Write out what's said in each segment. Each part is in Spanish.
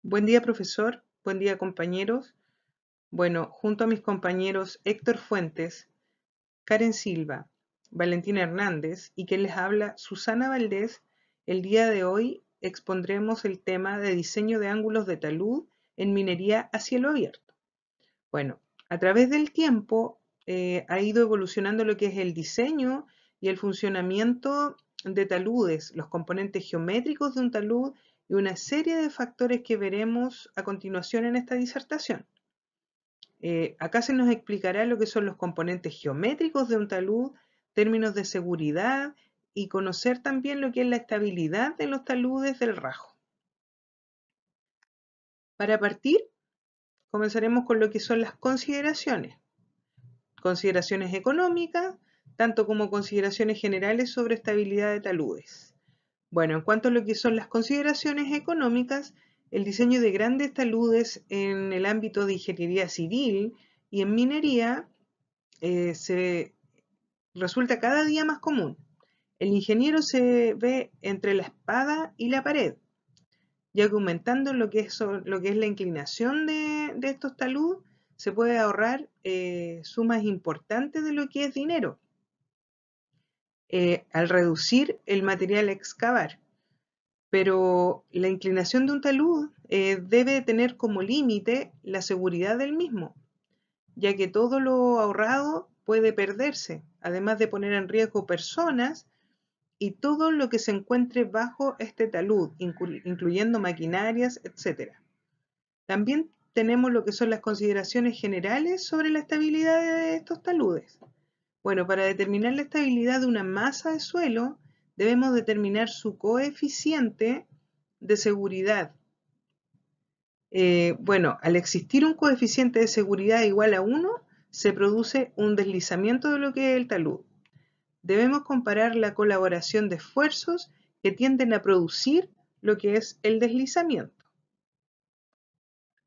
Buen día, profesor. Buen día, compañeros. Bueno, junto a mis compañeros Héctor Fuentes, Karen Silva, Valentina Hernández y quien les habla, Susana Valdés, el día de hoy expondremos el tema de diseño de ángulos de talud en minería a cielo abierto. Bueno, a través del tiempo ha ido evolucionando lo que es el diseño y el funcionamiento de taludes, los componentes geométricos de un talud y una serie de factores que veremos a continuación en esta disertación. Acá se nos explicará lo que son los componentes geométricos de un talud, términos de seguridad y conocer también lo que es la estabilidad de los taludes del rajo. Para partir, comenzaremos con lo que son las consideraciones. Consideraciones económicas, tanto como consideraciones generales sobre estabilidad de taludes. Bueno, en cuanto a lo que son las consideraciones económicas, el diseño de grandes taludes en el ámbito de ingeniería civil y en minería se resulta cada día más común. El ingeniero se ve entre la espada y la pared, ya que aumentando lo que es la inclinación de estos taludes, se puede ahorrar sumas importantes de lo que es dinero al reducir el material a excavar. Pero la inclinación de un talud debe tener como límite la seguridad del mismo, ya que todo lo ahorrado puede perderse, además de poner en riesgo personas y todo lo que se encuentre bajo este talud, incluyendo maquinarias, etc. También tenemos lo que son las consideraciones generales sobre la estabilidad de estos taludes. Bueno, para determinar la estabilidad de una masa de suelo, debemos determinar su coeficiente de seguridad. Bueno, al existir un coeficiente de seguridad igual a 1, se produce un deslizamiento de lo que es el talud. Debemos comparar la colaboración de esfuerzos que tienden a producir lo que es el deslizamiento.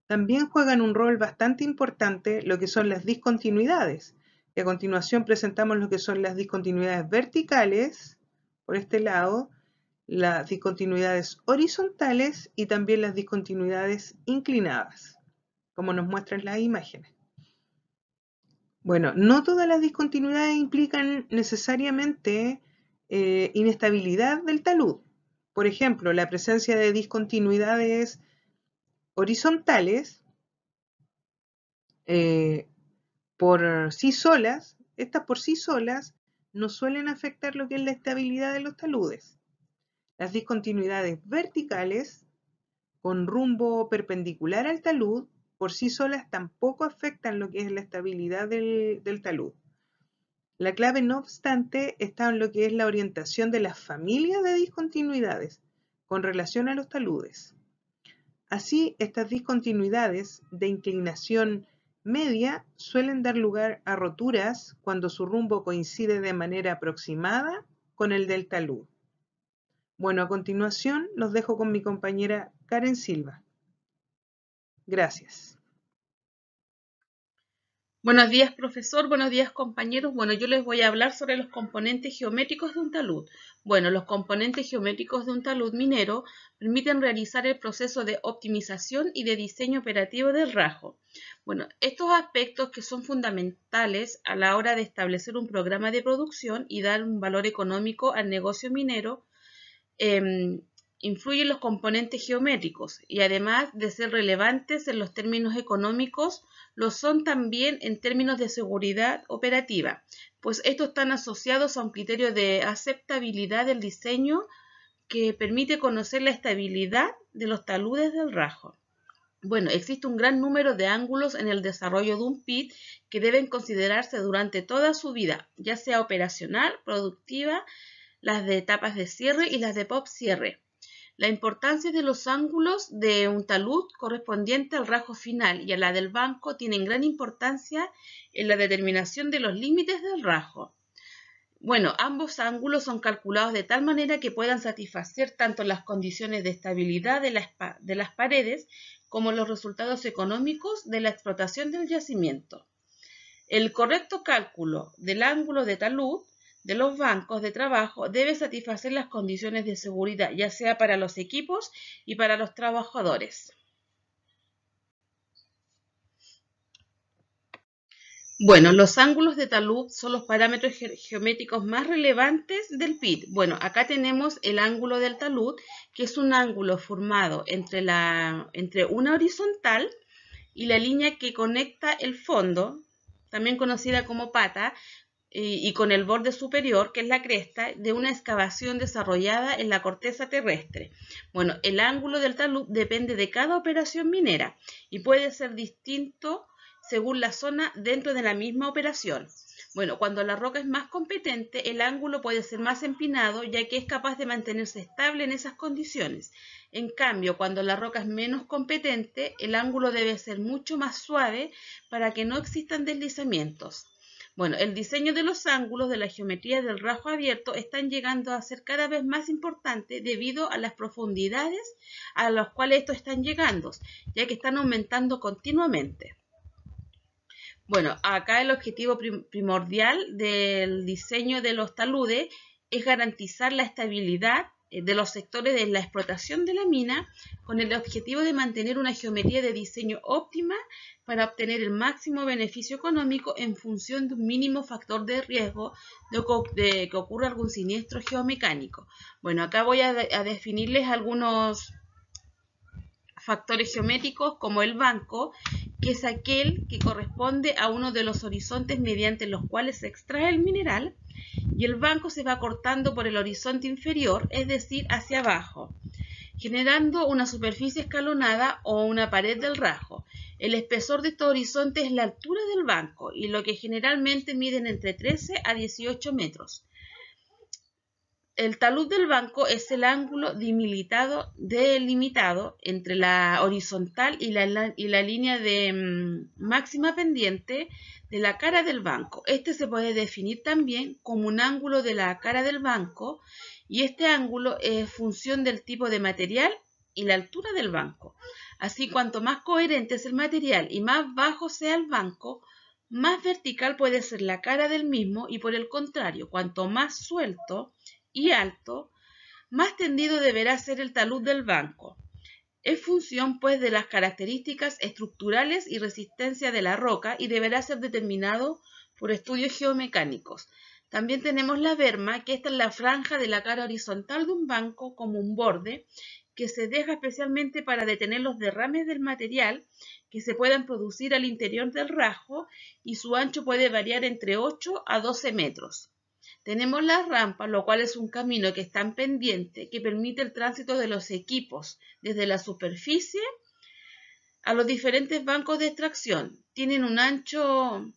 También juegan un rol bastante importante lo que son las discontinuidades. Y a continuación presentamos lo que son las discontinuidades verticales, por este lado, las discontinuidades horizontales y también las discontinuidades inclinadas, como nos muestran las imágenes. Bueno, no todas las discontinuidades implican necesariamente inestabilidad del talud. Por ejemplo, la presencia de discontinuidades horizontales por sí solas, estas por sí solas no suelen afectar lo que es la estabilidad de los taludes. Las discontinuidades verticales con rumbo perpendicular al talud por sí solas tampoco afectan lo que es la estabilidad del talud. La clave, no obstante, está en lo que es la orientación de las familias de discontinuidades con relación a los taludes. Así, estas discontinuidades de inclinación media suelen dar lugar a roturas cuando su rumbo coincide de manera aproximada con el del talud. Bueno, a continuación los dejo con mi compañera Karen Silva. Gracias. Buenos días, profesor. Buenos días, compañeros. Bueno, yo les voy a hablar sobre los componentes geométricos de un talud. Bueno, los componentes geométricos de un talud minero permiten realizar el proceso de optimización y de diseño operativo del rajo. Bueno, estos aspectos que son fundamentales a la hora de establecer un programa de producción y dar un valor económico al negocio minero, influyen los componentes geométricos y además de ser relevantes en los términos económicos, lo son también en términos de seguridad operativa, pues estos están asociados a un criterio de aceptabilidad del diseño que permite conocer la estabilidad de los taludes del rajo. Bueno, existe un gran número de ángulos en el desarrollo de un pit que deben considerarse durante toda su vida, ya sea operacional, productiva, las de etapas de cierre y las de pop cierre. La importancia de los ángulos de un talud correspondiente al rajo final y a la del banco tienen gran importancia en la determinación de los límites del rajo. Bueno, ambos ángulos son calculados de tal manera que puedan satisfacer tanto las condiciones de estabilidad de las paredes como los resultados económicos de la explotación del yacimiento. El correcto cálculo del ángulo de talud de los bancos de trabajo debe satisfacer las condiciones de seguridad, ya sea para los equipos y para los trabajadores. Bueno, los ángulos de talud son los parámetros geométricos más relevantes del PIT. Bueno, acá tenemos el ángulo del talud, que es un ángulo formado entre una horizontal y la línea que conecta el fondo, también conocida como pata, y con el borde superior, que es la cresta, de una excavación desarrollada en la corteza terrestre. Bueno, el ángulo del talud depende de cada operación minera y puede ser distinto según la zona dentro de la misma operación. Bueno, cuando la roca es más competente, el ángulo puede ser más empinado, ya que es capaz de mantenerse estable en esas condiciones. En cambio, cuando la roca es menos competente, el ángulo debe ser mucho más suave para que no existan deslizamientos. Bueno, el diseño de los ángulos de la geometría del rajo abierto están llegando a ser cada vez más importante debido a las profundidades a las cuales estos están llegando, ya que están aumentando continuamente. Bueno, acá el objetivo primordial del diseño de los taludes es garantizar la estabilidad de los sectores de la explotación de la mina con el objetivo de mantener una geometría de diseño óptima para obtener el máximo beneficio económico en función de un mínimo factor de riesgo de que ocurra algún siniestro geomecánico. Bueno, acá voy a definirles algunos factores geométricos como el banco, que es aquel que corresponde a uno de los horizontes mediante los cuales se extrae el mineral, y el banco se va cortando por el horizonte inferior, es decir, hacia abajo, generando una superficie escalonada o una pared del rajo. El espesor de este horizonte es la altura del banco, y lo que generalmente miden entre 13 a 18 metros. El talud del banco es el ángulo delimitado entre la horizontal y la línea de máxima pendiente de la cara del banco. Este se puede definir también como un ángulo de la cara del banco, y este ángulo es función del tipo de material y la altura del banco. Así, cuanto más coherente es el material y más bajo sea el banco, más vertical puede ser la cara del mismo, y por el contrario, cuanto más suelto y alto, más tendido deberá ser el talud del banco. Es función, pues, de las características estructurales y resistencia de la roca y deberá ser determinado por estudios geomecánicos. También tenemos la berma, que esta es la franja de la cara horizontal de un banco como un borde, que se deja especialmente para detener los derrames del material que se puedan producir al interior del rajo, y su ancho puede variar entre 8 a 12 metros. Tenemos la rampa, lo cual es un camino que está en pendiente, que permite el tránsito de los equipos desde la superficie a los diferentes bancos de extracción. Tienen un ancho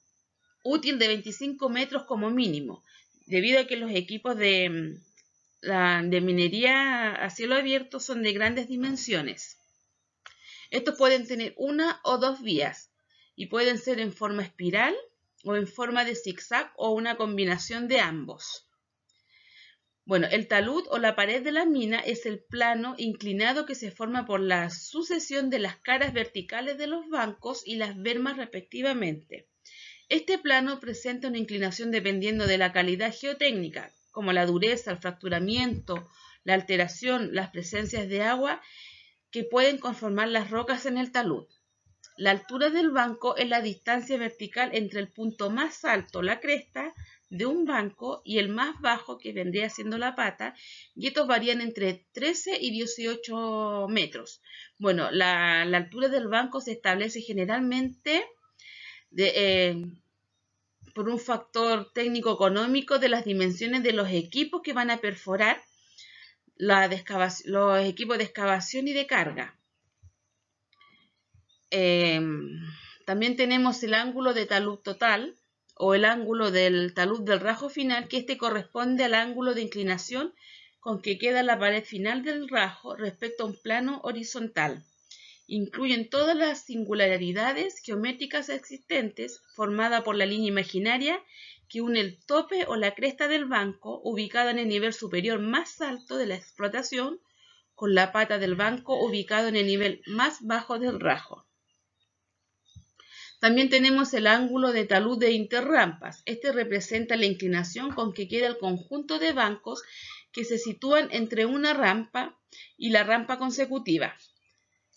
útil de 25 metros como mínimo, debido a que los equipos de minería a cielo abierto son de grandes dimensiones. Estos pueden tener una o dos vías y pueden ser en forma espiral o en forma de zigzag o una combinación de ambos. Bueno, el talud o la pared de la mina es el plano inclinado que se forma por la sucesión de las caras verticales de los bancos y las bermas respectivamente. Este plano presenta una inclinación dependiendo de la calidad geotécnica, como la dureza, el fracturamiento, la alteración, las presencias de agua que pueden conformar las rocas en el talud. La altura del banco es la distancia vertical entre el punto más alto, la cresta, de un banco y el más bajo, que vendría siendo la pata, y estos varían entre 13 y 18 metros. Bueno, la altura del banco se establece generalmente por un factor técnico-económico de las dimensiones de los equipos que van a perforar los equipos de excavación y de carga. También tenemos el ángulo de talud total o el ángulo del talud del rajo final, que este corresponde al ángulo de inclinación con que queda la pared final del rajo respecto a un plano horizontal. Incluyen todas las singularidades geométricas existentes, formada por la línea imaginaria que une el tope o la cresta del banco, ubicada en el nivel superior más alto de la explotación, con la pata del banco ubicado en el nivel más bajo del rajo. También tenemos el ángulo de talud de interrampas. Este representa la inclinación con que queda el conjunto de bancos que se sitúan entre una rampa y la rampa consecutiva.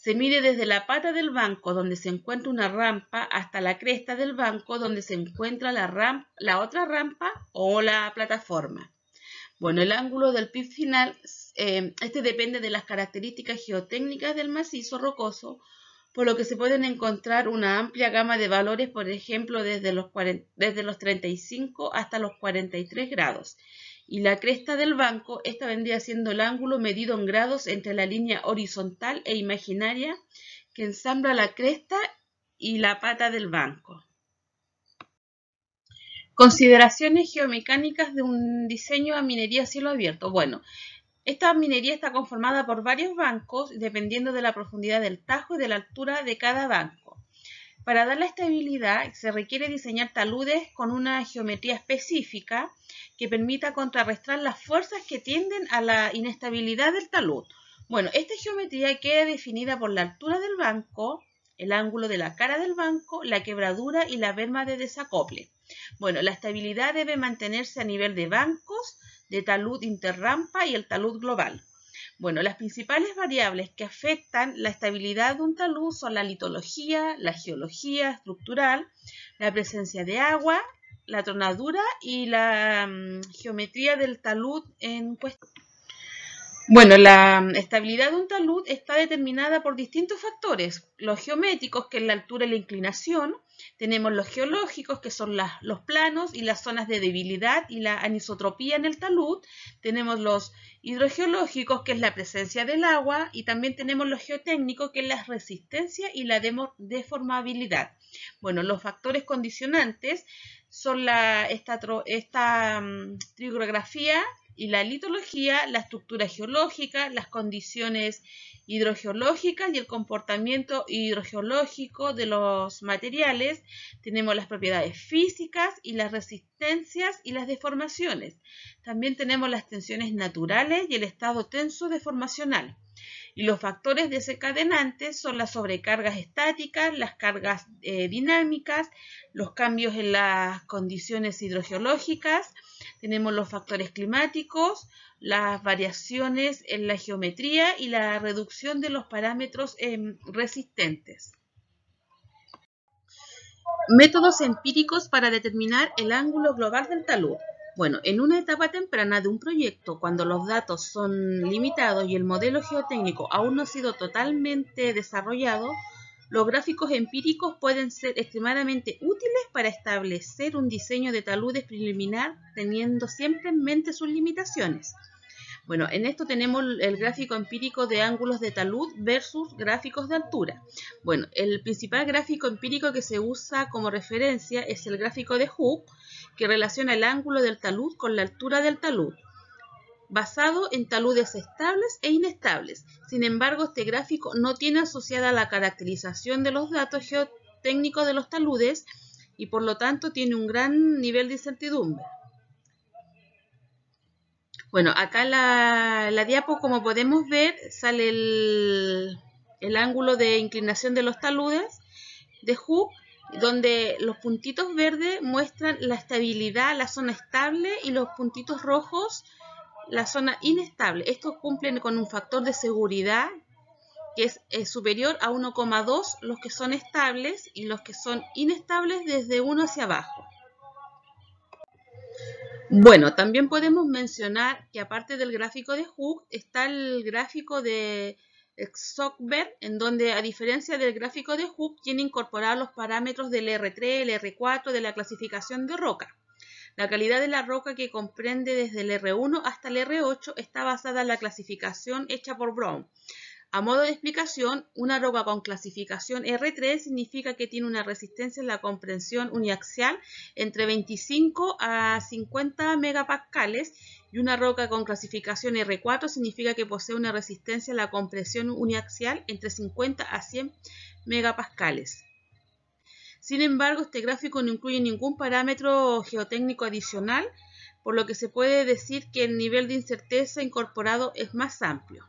Se mide desde la pata del banco donde se encuentra una rampa hasta la cresta del banco donde se encuentra la otra rampa o la plataforma. Bueno, el ángulo del PIB final, este depende de las características geotécnicas del macizo rocoso, por lo que se pueden encontrar una amplia gama de valores, por ejemplo, desde los 35 hasta los 43 grados. Y la cresta del banco, esta vendría siendo el ángulo medido en grados entre la línea horizontal e imaginaria que ensambla la cresta y la pata del banco. Consideraciones geomecánicas de un diseño a minería a cielo abierto. Bueno, esta minería está conformada por varios bancos dependiendo de la profundidad del tajo y de la altura de cada banco. Para dar la estabilidad se requiere diseñar taludes con una geometría específica que permita contrarrestar las fuerzas que tienden a la inestabilidad del talud. Bueno, esta geometría queda definida por la altura del banco, el ángulo de la cara del banco, la quebradura y la berma de desacople. Bueno, la estabilidad debe mantenerse a nivel de bancos, de talud interrampa y el talud global. Bueno, las principales variables que afectan la estabilidad de un talud son la litología, la geología estructural, la presencia de agua, la tronadura y la geometría del talud en cuestión. Bueno, la estabilidad de un talud está determinada por distintos factores. Los geométricos, que es la altura y la inclinación. Tenemos los geológicos, que son los planos y las zonas de debilidad y la anisotropía en el talud. Tenemos los hidrogeológicos, que es la presencia del agua. Y también tenemos los geotécnicos, que es la resistencia y la deformabilidad. Bueno, los factores condicionantes son esta trigrografía y la litología, la estructura geológica, las condiciones hidrogeológicas y el comportamiento hidrogeológico de los materiales. Tenemos las propiedades físicas y las resistencias y las deformaciones. También tenemos las tensiones naturales y el estado tenso deformacional. Y los factores desencadenantes son las sobrecargas estáticas, las cargas dinámicas, los cambios en las condiciones hidrogeológicas. Tenemos los factores climáticos, las variaciones en la geometría y la reducción de los parámetros resistentes. Métodos empíricos para determinar el ángulo global del talud. Bueno, en una etapa temprana de un proyecto, cuando los datos son limitados y el modelo geotécnico aún no ha sido totalmente desarrollado, los gráficos empíricos pueden ser extremadamente útiles para establecer un diseño de taludes preliminar teniendo siempre en mente sus limitaciones. Bueno, en esto tenemos el gráfico empírico de ángulos de talud versus gráficos de altura. Bueno, el principal gráfico empírico que se usa como referencia es el gráfico de Hooke, que relaciona el ángulo del talud con la altura del talud, basado en taludes estables e inestables. Sin embargo, este gráfico no tiene asociada la caracterización de los datos geotécnicos de los taludes y por lo tanto tiene un gran nivel de incertidumbre. Bueno, acá la diapo, como podemos ver, sale el ángulo de inclinación de los taludes de Hooke, donde los puntitos verdes muestran la estabilidad, la zona estable, y los puntitos rojos la zona inestable. Estos cumplen con un factor de seguridad que es superior a 1,2 los que son estables y los que son inestables desde 1 hacia abajo. Bueno, también podemos mencionar que aparte del gráfico de Hooke está el gráfico de Zockberg, en donde a diferencia del gráfico de Hooke tiene incorporados los parámetros del R3, el R4 de la clasificación de roca. La calidad de la roca, que comprende desde el R1 hasta el R8, está basada en la clasificación hecha por Brown. A modo de explicación, una roca con clasificación R3 significa que tiene una resistencia en la comprensión uniaxial entre 25 a 50 megapascales, y una roca con clasificación R4 significa que posee una resistencia en la compresión uniaxial entre 50 a 100 megapascales. Sin embargo, este gráfico no incluye ningún parámetro geotécnico adicional, por lo que se puede decir que el nivel de incerteza incorporado es más amplio.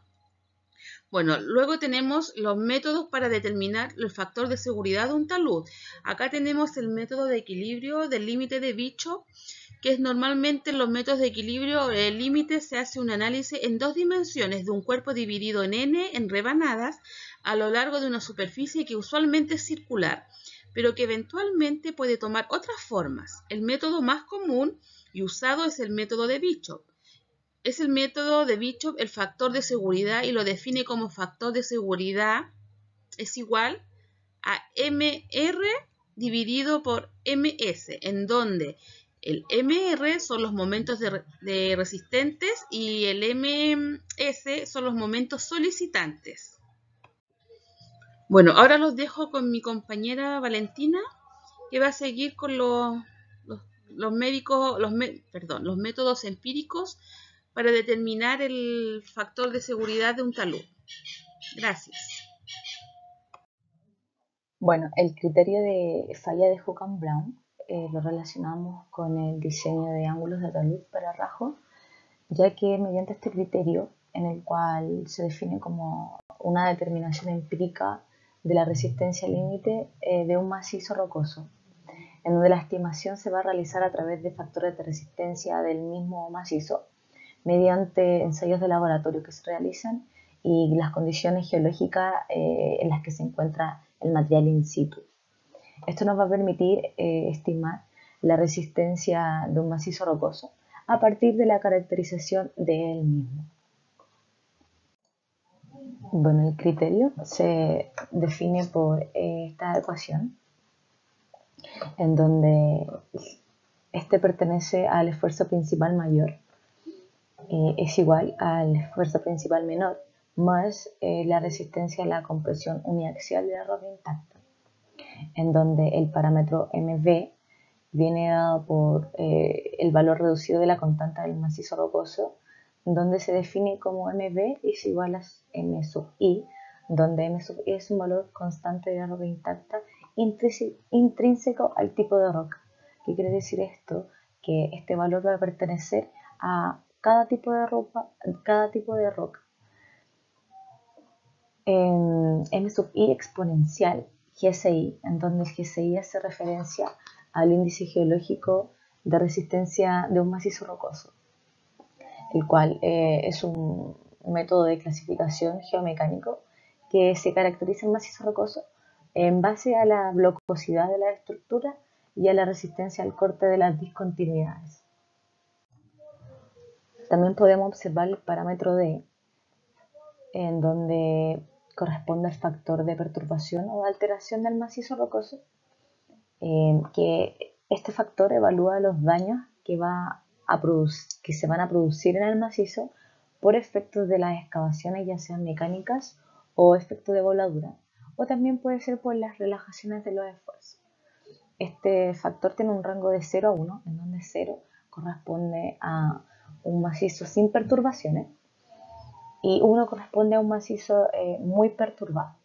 Bueno, luego tenemos los métodos para determinar el factor de seguridad de un talud. Acá tenemos el método de equilibrio del límite de Bishop, que es normalmente en los métodos de equilibrio el límite se hace un análisis en 2 dimensiones de un cuerpo dividido en n en rebanadas a lo largo de una superficie que usualmente es circular, pero que eventualmente puede tomar otras formas. El método más común y usado es el método de Bishop. Es el método de Bishop el factor de seguridad y lo define como factor de seguridad es igual a MR dividido por MS, en donde el MR son los momentos de resistentes y el MS son los momentos solicitantes. Bueno, ahora los dejo con mi compañera Valentina, que va a seguir con los métodos empíricos para determinar el factor de seguridad de un talud. Gracias. Bueno, el criterio de falla de Hook-and-Brown lo relacionamos con el diseño de ángulos de talud para rajo, ya que mediante este criterio, en el cual se define como una determinación empírica de la resistencia límite de un macizo rocoso, en donde la estimación se va a realizar a través de factores de resistencia del mismo macizo, mediante ensayos de laboratorio que se realizan y las condiciones geológicas en las que se encuentra el material in situ. Esto nos va a permitir estimar la resistencia de un macizo rocoso a partir de la caracterización de él mismo. Bueno, el criterio se define por esta ecuación, en donde este pertenece al esfuerzo principal mayor, es igual al esfuerzo principal menor, más la resistencia a la compresión uniaxial de la roca intacta, en donde el parámetro MV viene dado por el valor reducido de la constante del macizo rocoso, donde se define como MV es igual a M sub I, donde M sub I es un valor constante de la roca intacta intrínseco al tipo de roca. ¿Qué quiere decir esto? Que este valor va a pertenecer a cada tipo de roca. M sub I exponencial, GSI, en donde el GSI hace referencia al índice geológico de resistencia de un macizo rocoso, el cual es un método de clasificación geomecánico que se caracteriza en macizo rocoso en base a la blocosidad de la estructura y a la resistencia al corte de las discontinuidades. También podemos observar el parámetro D, en donde corresponde al factor de perturbación o de alteración del macizo rocoso, que este factor evalúa los daños que se van a producir en el macizo por efectos de las excavaciones, ya sean mecánicas o efectos de voladura, o también puede ser por las relajaciones de los esfuerzos. Este factor tiene un rango de 0 a 1, en donde 0 corresponde a un macizo sin perturbaciones y 1 corresponde a un macizo muy perturbado.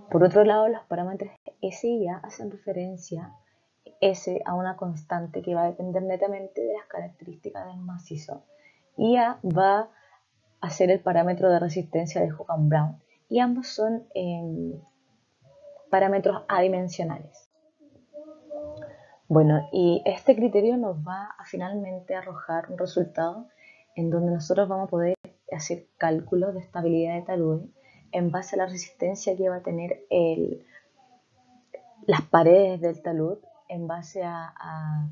Por otro lado, los parámetros S y A hacen referencia S a una constante que va a depender netamente de las características del macizo, y A va a ser el parámetro de resistencia de Hook-and-Brown, y ambos son parámetros adimensionales. Bueno, y este criterio nos va a finalmente arrojar un resultado en donde nosotros vamos a poder hacer cálculos de estabilidad de taludes en base a la resistencia que va a tener las paredes del talud, en base a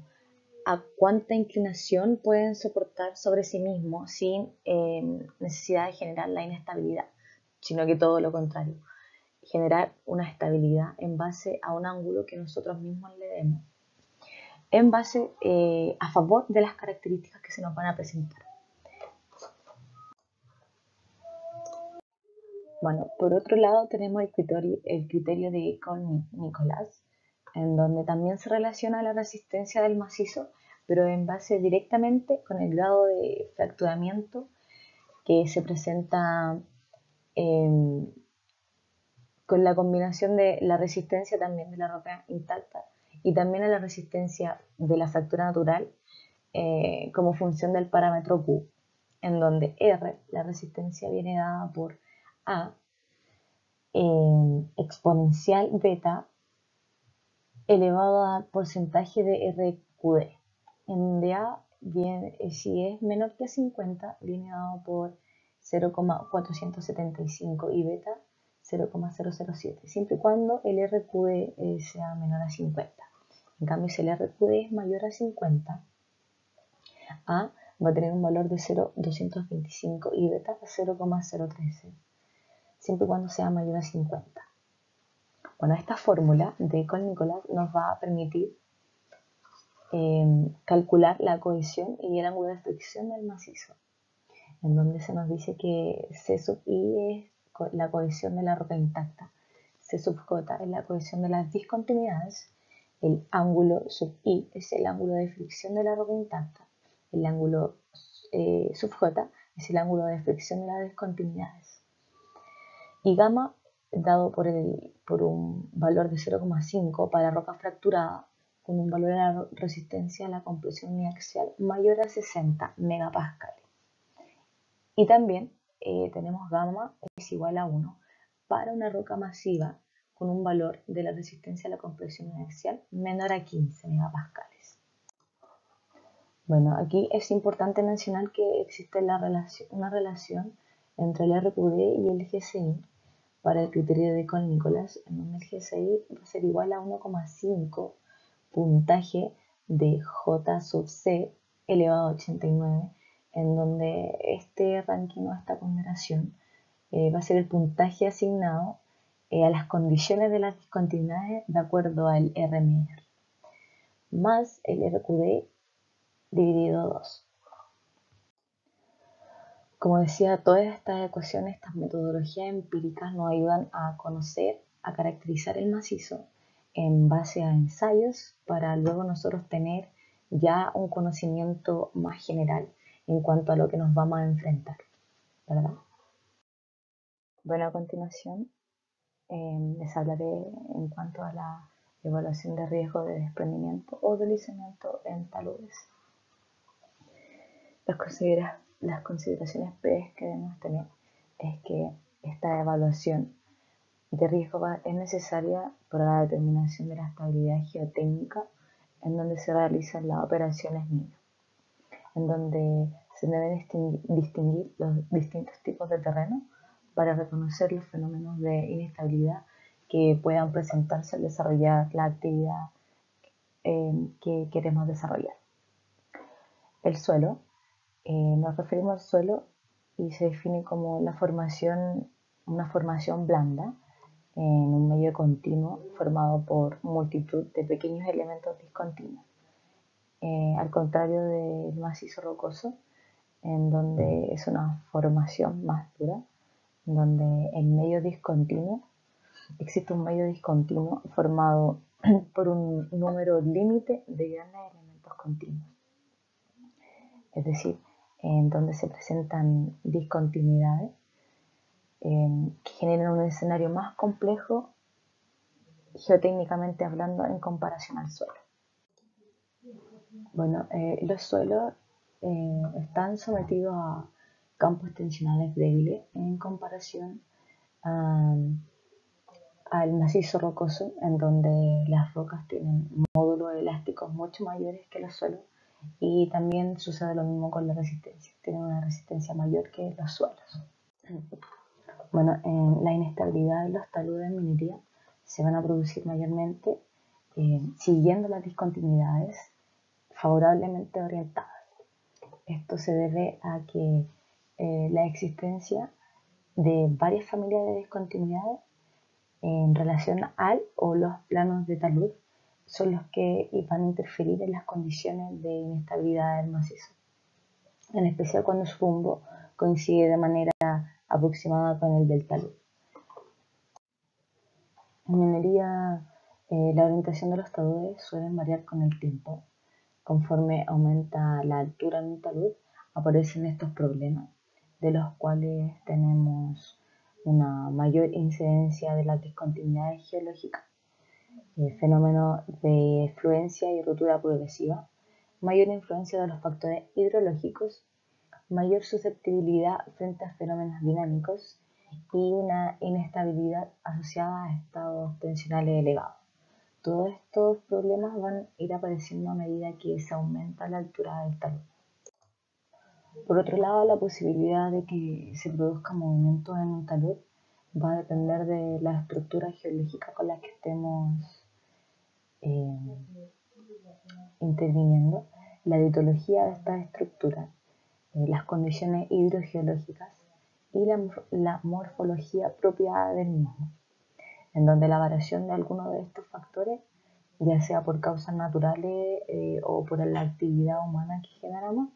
cuánta inclinación pueden soportar sobre sí mismos sin necesidad de generar la inestabilidad, sino que todo lo contrario, generar una estabilidad en base a un ángulo que nosotros mismos le demos, en base a favor de las características que se nos van a presentar. Bueno, por otro lado tenemos el criterio de Econ-Nicolas, en donde también se relaciona la resistencia del macizo, pero en base directamente con el grado de fracturamiento que se presenta con la combinación de la resistencia también de la roca intacta y también a la resistencia de la fractura natural como función del parámetro Q, en donde R, la resistencia, viene dada por A exponencial beta elevado al porcentaje de RQD. en donde A, si es menor que 50, viene dado por 0,475 y beta 0,007, siempre y cuando el RQD sea menor a 50. En cambio, si el RQD es mayor a 50, A va a tener un valor de 0,225 y beta 0,013, siempre y cuando sea mayor a 50. Bueno, esta fórmula de Coll-Nicolas nos va a permitir calcular la cohesión y el ángulo de fricción del macizo, en donde se nos dice que C sub I es la cohesión de la roca intacta, C sub J es la cohesión de las discontinuidades, el ángulo sub I es el ángulo de fricción de la roca intacta, el ángulo sub J es el ángulo de fricción de las discontinuidades. Y gamma, dado por un valor de 0,5 para roca fracturada, con un valor de la resistencia a la compresión uniaxial mayor a 60 megapascales. Y también tenemos gamma es igual a 1 para una roca masiva con un valor de la resistencia a la compresión uniaxial menor a 15 megapascales. Bueno, aquí es importante mencionar que existe una relación entre el RQD y el GCI para el criterio de Coll-Nicolas, en donde el GCI va a ser igual a 1,5 puntaje de J sub C elevado a 89, en donde este ranking o esta ponderación va a ser el puntaje asignado a las condiciones de las discontinuidades de acuerdo al RMR, más el RQD dividido 2. Como decía, todas estas ecuaciones, estas metodologías empíricas nos ayudan a conocer, a caracterizar el macizo en base a ensayos para luego nosotros tener ya un conocimiento más general en cuanto a lo que nos vamos a enfrentar, ¿verdad? Bueno, a continuación les hablaré en cuanto a la evaluación de riesgo de desprendimiento o deslizamiento en taludes. Las consideraciones previas que debemos tener es que esta evaluación de riesgo es necesaria para la determinación de la estabilidad geotécnica, en donde se realizan las operaciones MINA, en donde se deben distinguir los distintos tipos de terreno para reconocer los fenómenos de inestabilidad que puedan presentarse al desarrollar la actividad que queremos desarrollar. El suelo. Nos referimos al suelo y se define como una formación blanda en un medio continuo formado por multitud de pequeños elementos discontinuos. Al contrario del macizo rocoso, en donde es una formación más dura, donde existe un medio discontinuo formado por un número límite de grandes elementos continuos. Es decir, en donde se presentan discontinuidades que generan un escenario más complejo geotécnicamente hablando en comparación al suelo. Bueno, los suelos están sometidos a campos tensionales débiles en comparación al macizo rocoso, en donde las rocas tienen módulos elásticos mucho mayores que los suelos. Y también sucede lo mismo con la resistencia, tienen una resistencia mayor que los suelos. Bueno, en la inestabilidad de los taludes de minería se van a producir mayormente siguiendo las discontinuidades favorablemente orientadas. Esto se debe a que la existencia de varias familias de discontinuidades en relación al o los planos de talud son los que van a interferir en las condiciones de inestabilidad del macizo, en especial cuando su rumbo coincide de manera aproximada con el del talud. En minería, la orientación de los taludes suelen variar con el tiempo. Conforme aumenta la altura en un talud, aparecen estos problemas, de los cuales tenemos una mayor incidencia de las discontinuidades geológicas, fenómenos de fluencia y rotura progresiva, mayor influencia de los factores hidrológicos, mayor susceptibilidad frente a fenómenos dinámicos y una inestabilidad asociada a estados tensionales elevados. Todos estos problemas van a ir apareciendo a medida que se aumenta la altura del talud. Por otro lado, la posibilidad de que se produzca movimiento en un talud va a depender de la estructura geológica con la que estemos interviniendo, la litología de esta estructura, las condiciones hidrogeológicas y la morfología propia del mismo, en donde la variación de alguno de estos factores, ya sea por causas naturales o por la actividad humana que generamos,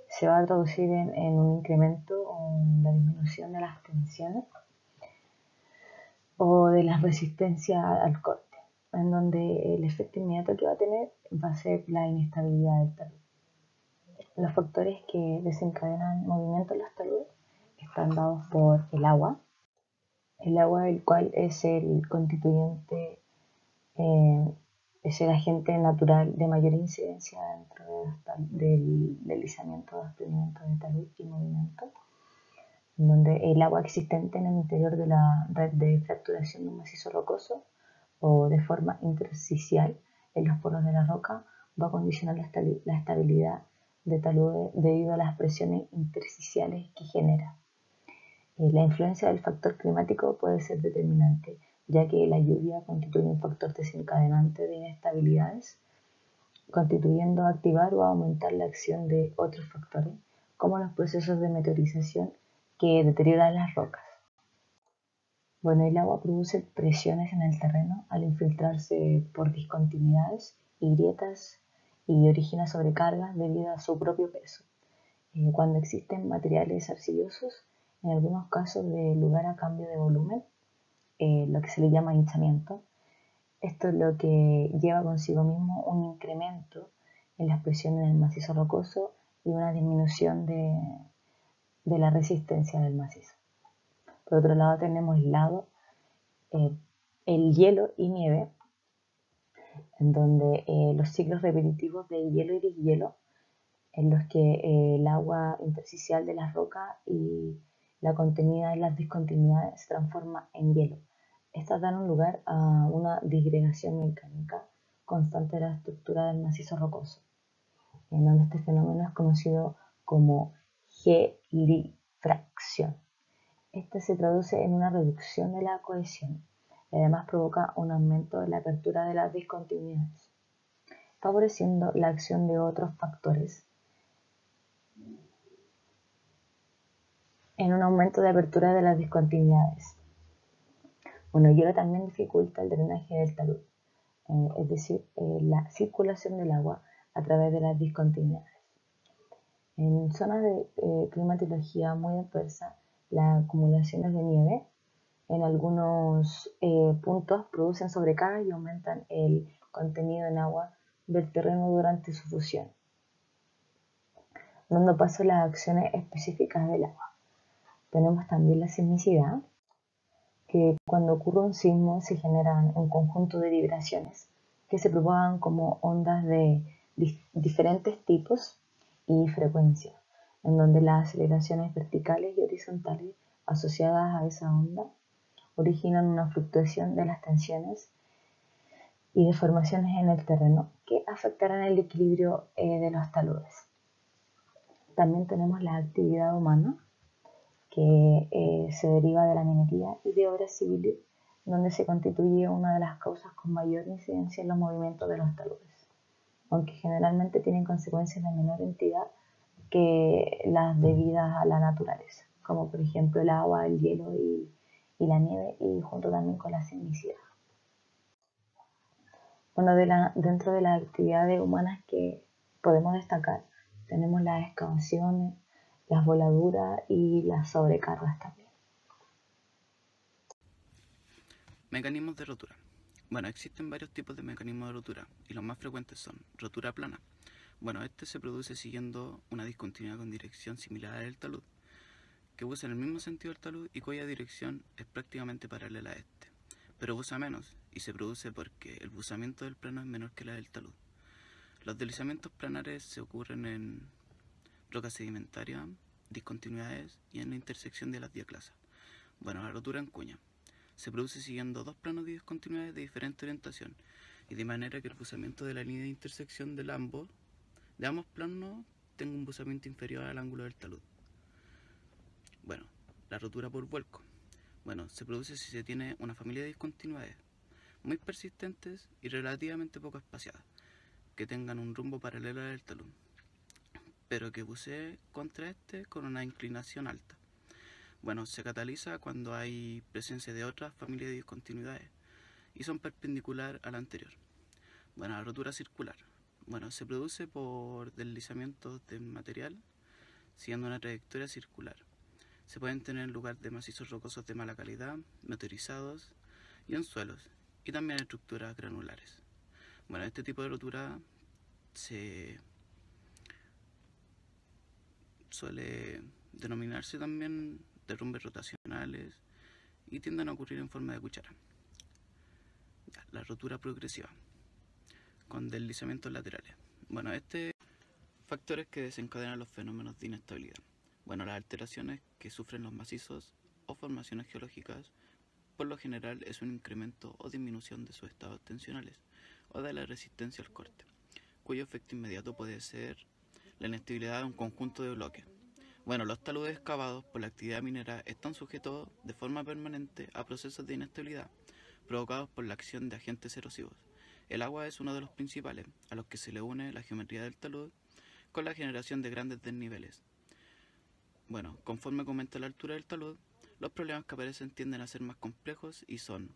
se va a traducir en un incremento o una disminución de las tensiones o de la resistencia al corte, en donde el efecto inmediato que va a tener va a ser la inestabilidad del talud. Los factores que desencadenan movimiento en los taludes están dados por el agua, el cual es el constituyente, es el agente natural de mayor incidencia dentro del deslizamiento, desprendimiento de talud y movimiento, donde el agua existente en el interior de la red de fracturación de un macizo rocoso o de forma intersticial en los poros de la roca va a condicionar la estabilidad de taludes debido a las presiones intersticiales que genera. La influencia del factor climático puede ser determinante, ya que la lluvia constituye un factor desencadenante de inestabilidades, contribuyendo a activar o a aumentar la acción de otros factores, como los procesos de meteorización que deterioran las rocas. Bueno, el agua produce presiones en el terreno al infiltrarse por discontinuidades y grietas y origina sobrecargas debido a su propio peso. Cuando existen materiales arcillosos, en algunos casos de lugar a cambio de volumen, lo que se le llama hinchamiento. Esto es lo que lleva consigo mismo un incremento en las presiones del macizo rocoso y una disminución de la resistencia del macizo. Por otro lado tenemos el hielo y nieve, en donde los ciclos repetitivos de hielo y deshielo, en los que el agua intersticial de las rocas y la contenida en las discontinuidades se transforma en hielo. Estas dan lugar a una disgregación mecánica constante de la estructura del macizo rocoso, en donde este fenómeno es conocido como gelifracción. Este se traduce en una reducción de la cohesión y además provoca un aumento de la apertura de las discontinuidades, favoreciendo la acción de otros factores en un aumento de apertura de las discontinuidades. Bueno, el hielo también dificulta el drenaje del talud, es decir, la circulación del agua a través de las discontinuidades. En zonas de climatología muy adversa, las acumulaciones de nieve en algunos puntos producen sobrecargas y aumentan el contenido en agua del terreno durante su fusión, dando paso a las acciones específicas del agua. Tenemos también la sismicidad, que cuando ocurre un sismo se generan un conjunto de vibraciones que se propagan como ondas de diferentes tipos y frecuencias, en donde las aceleraciones verticales y horizontales asociadas a esa onda originan una fluctuación de las tensiones y deformaciones en el terreno que afectarán el equilibrio de los taludes. También tenemos la actividad humana, que se deriva de la minería y de obras civiles, donde se constituye una de las causas con mayor incidencia en los movimientos de los taludes, aunque generalmente tienen consecuencias de menor entidad que las debidas a la naturaleza, como por ejemplo el agua, el hielo y la nieve, y junto también con la sismicidad. Bueno, dentro de las actividades humanas que podemos destacar, tenemos las excavaciones, las voladuras y las sobrecargas también. Mecanismos de rotura. Bueno, existen varios tipos de mecanismos de rotura y los más frecuentes son rotura plana. Bueno, este se produce siguiendo una discontinuidad con dirección similar al talud, que usa en el mismo sentido del talud y cuya dirección es prácticamente paralela a este, pero usa menos y se produce porque el buzamiento del plano es menor que la del talud. Los deslizamientos planares se ocurren en rocas sedimentarias, discontinuidades y en la intersección de las diaclasas. Bueno, la rotura en cuña se produce siguiendo dos planos de discontinuidades de diferente orientación y de manera que el buzamiento de la línea de intersección de ambos planos tenga un buzamiento inferior al ángulo del talud. Bueno, la rotura por vuelco. Bueno, se produce si se tiene una familia de discontinuidades muy persistentes y relativamente poco espaciadas, que tengan un rumbo paralelo al del talud, pero que bucee contra este con una inclinación alta. Bueno, se cataliza cuando hay presencia de otras familias de discontinuidades y son perpendicular a la anterior. Bueno, la rotura circular. Bueno, se produce por deslizamiento del material siguiendo una trayectoria circular. Se pueden tener lugar de macizos rocosos de mala calidad, meteorizados y en suelos, y también estructuras granulares. Bueno, este tipo de rotura se suele denominarse también derrumbes rotacionales y tienden a ocurrir en forma de cuchara. La rotura progresiva con deslizamientos laterales. Bueno, factores que desencadenan los fenómenos de inestabilidad. Bueno, las alteraciones que sufren los macizos o formaciones geológicas por lo general es un incremento o disminución de sus estados tensionales o de la resistencia al corte, cuyo efecto inmediato puede ser la inestabilidad de un conjunto de bloques. Bueno, los taludes excavados por la actividad minera están sujetos de forma permanente a procesos de inestabilidad provocados por la acción de agentes erosivos. El agua es uno de los principales, a los que se le une la geometría del talud con la generación de grandes desniveles. Bueno, conforme aumenta la altura del talud, los problemas que aparecen tienden a ser más complejos y son,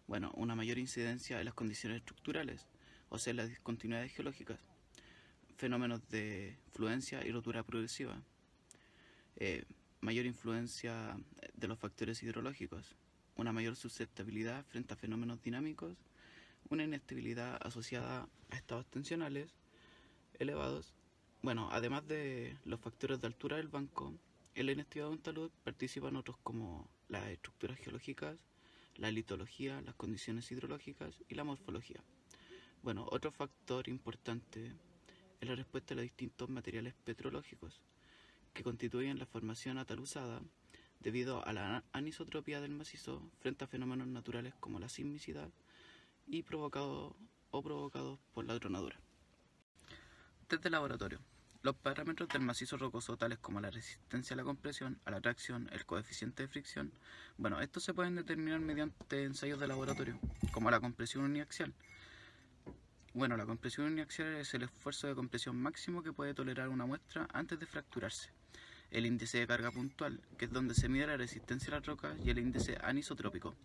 bueno, una mayor incidencia en las condiciones estructurales, o sea, en las discontinuidades geológicas, fenómenos de fluencia y rotura progresiva, mayor influencia de los factores hidrológicos, una mayor susceptibilidad frente a fenómenos dinámicos, una inestabilidad asociada a estados tensionales elevados. Bueno, además de los factores de altura del banco, en la inestabilidad de un talud participan otros como las estructuras geológicas, la litología, las condiciones hidrológicas y la morfología. Bueno, otro factor importante es la respuesta a los distintos materiales petrológicos que constituyen la formación ataluzada debido a la anisotropía del macizo frente a fenómenos naturales como la sismicidad y provocados por la tronadura. Desde el laboratorio, los parámetros del macizo rocoso tales como la resistencia a la compresión, a la tracción, el coeficiente de fricción, bueno, estos se pueden determinar mediante ensayos de laboratorio, como la compresión uniaxial. Bueno, la compresión uniaxial es el esfuerzo de compresión máximo que puede tolerar una muestra antes de fracturarse. El índice de carga puntual, que es donde se mide la resistencia a las rocas, y el índice anisotrópico.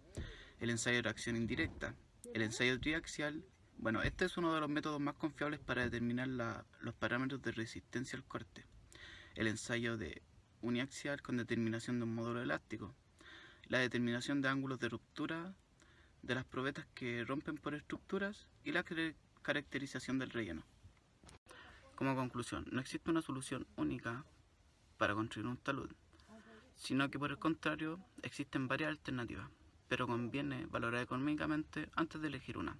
El ensayo de tracción indirecta. El ensayo triaxial. Bueno, este es uno de los métodos más confiables para determinar los parámetros de resistencia al corte. El ensayo de uniaxial con determinación de un módulo elástico. La determinación de ángulos de ruptura de las probetas que rompen por estructuras y la caracterización del relleno. Como conclusión, no existe una solución única para construir un talud, sino que por el contrario existen varias alternativas, pero conviene valorar económicamente antes de elegir una.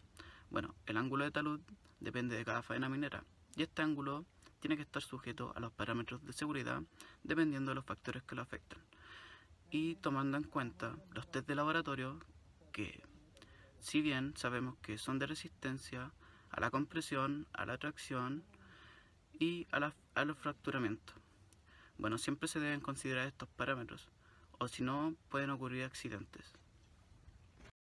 Bueno, el ángulo de talud depende de cada faena minera y este ángulo tiene que estar sujeto a los parámetros de seguridad dependiendo de los factores que lo afectan y tomando en cuenta los test de laboratorio que, si bien sabemos que son de resistencia a la compresión, a la tracción y a los fracturamientos. Bueno, siempre se deben considerar estos parámetros, o si no, pueden ocurrir accidentes.